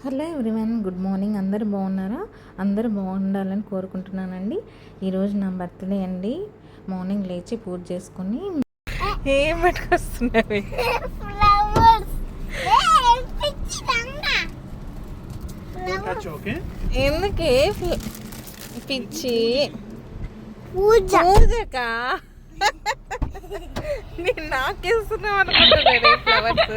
Hello everyone, good morning. అందరూ బాగున్నారా? అందరూ బాగుండాలని కోరుకుంటున్నానండి. ఈరోజు నా బర్త్డే అండి. మార్నింగ్ లేచి పూజ చేసుకొని ఏం పట్టుకొస్తున్నవి? ఎందుకే పిచ్చి పూజకా? నేను నాకేస్తున్నావు అనుకుంటున్నాను ఫ్లవర్స్.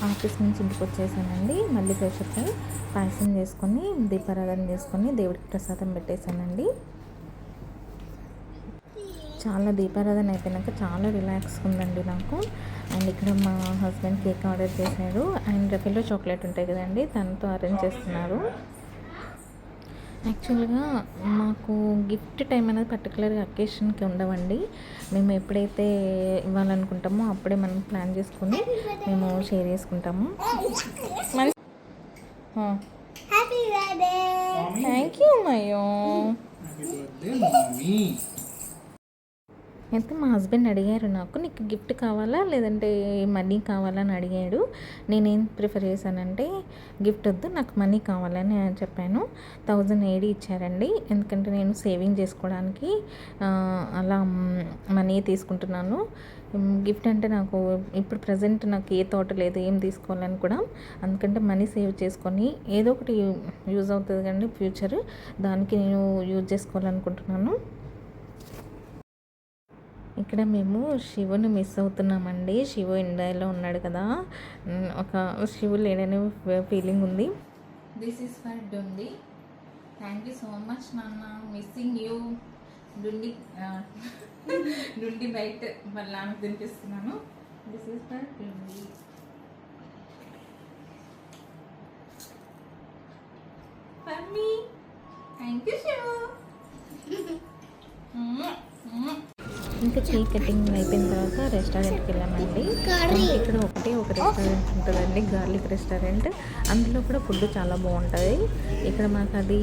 ఆఫీస్ నుంచి ఇంటికి వచ్చేసానండి. మళ్ళీ ఫ్రెష్ అప్ అయి పాయసం చేసుకొని దీపారాధన చేసుకొని దేవుడికి ప్రసాదం పెట్టేశానండి. చాలా దీపారాధన అయిపోయినాక చాలా రిలాక్స్గా ఉందండి నాకు. అండ్ ఇక్కడ మా హస్బెండ్ కేక్ ఆర్డర్ చేశాడు. అండ్ రఫీలో చాక్లెట్ ఉంటాయి కదండి, తనతో అరేంజ్ చేస్తున్నారు. యాక్చువల్గా మాకు గిఫ్ట్ టైం అనేది పర్టికులర్గా అకేషన్కి ఉండవండి. మేము ఎప్పుడైతే ఇవ్వాలనుకుంటామో అప్పుడే మనం ప్లాన్ చేసుకొని మేము షేర్ చేసుకుంటాము. థ్యాంక్ యూ మయో. అయితే మా హస్బెండ్ అడిగారు, నాకు నీకు గిఫ్ట్ కావాలా లేదంటే మనీ కావాలా అని అడిగాడు. నేనేం ప్రిఫర్ చేశానంటే గిఫ్ట్ వద్దు, నాకు మనీ కావాలని చెప్పాను. 1000 ఏడి ఇచ్చారండి. ఎందుకంటే నేను సేవింగ్ చేసుకోవడానికి అలా మనీ తీసుకుంటున్నాను. గిఫ్ట్ అంటే నాకు ఇప్పుడు ప్రజెంట్ నాకు ఏ తోట లేదు, ఏం తీసుకోవాలని కూడా. అందుకంటే మనీ సేవ్ చేసుకొని ఏదో ఒకటి యూజ్ అవుతుంది కానీ ఫ్యూచర్, దానికి నేను యూజ్ చేసుకోవాలనుకుంటున్నాను. ఇక్కడ మేము శివుని మిస్ అవుతున్నామండి. శివు ఇండియాలో ఉన్నాడు కదా, ఒక శివు లేడని ఫీలింగ్ ఉంది. This is for Dundi. Thank you so much నాన్న, మిస్సింగ్ యూ. డుండి డుండి బయట మళ్ళీ ఆమెకు తినిపిస్తున్నాను. This is for Dundi. For me. Thank you Shivu. ఇంకా కేక్ కటింగ్ అయిపోయిన తర్వాత రెస్టారెంట్కి వెళ్ళామండి. ఇక్కడ ఒక రెస్టారెంట్ ఉంటుందండి, గార్లిక్ రెస్టారెంట్. అందులో కూడా ఫుడ్ చాలా బాగుంటుంది. ఇక్కడ మాకు అది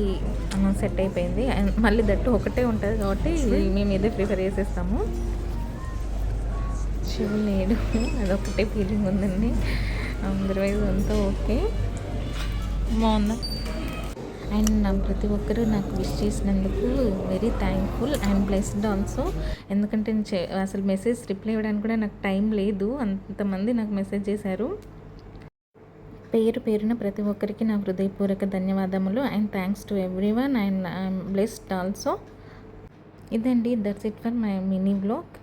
సెట్ అయిపోయింది. మళ్ళీ దట్టు ఒకటే ఉంటుంది కాబట్టి మేము ఇదే ప్రిఫర్ చేసేస్తాము. శివు లేడు, అదొకటే ఫీలింగ్ ఉందండి. అదర్వైజ్ అంతా ఓకే, బాగుందా. అండ్ ప్రతి ఒక్కరూ నాకు విష్ చేసినందుకు very thankful and blessed also. ఎందుకంటే అసలు మెసేజ్ రిప్లై ఇవ్వడానికి కూడా నాకు టైం లేదు, అంతమంది నాకు మెసేజ్ చేశారు. పేరున ప్రతి ఒక్కరికి నా హృదయపూర్వక ధన్యవాదములు. And thanks to everyone. And I'm blessed also. ఇదండి, that's it for my mini vlog.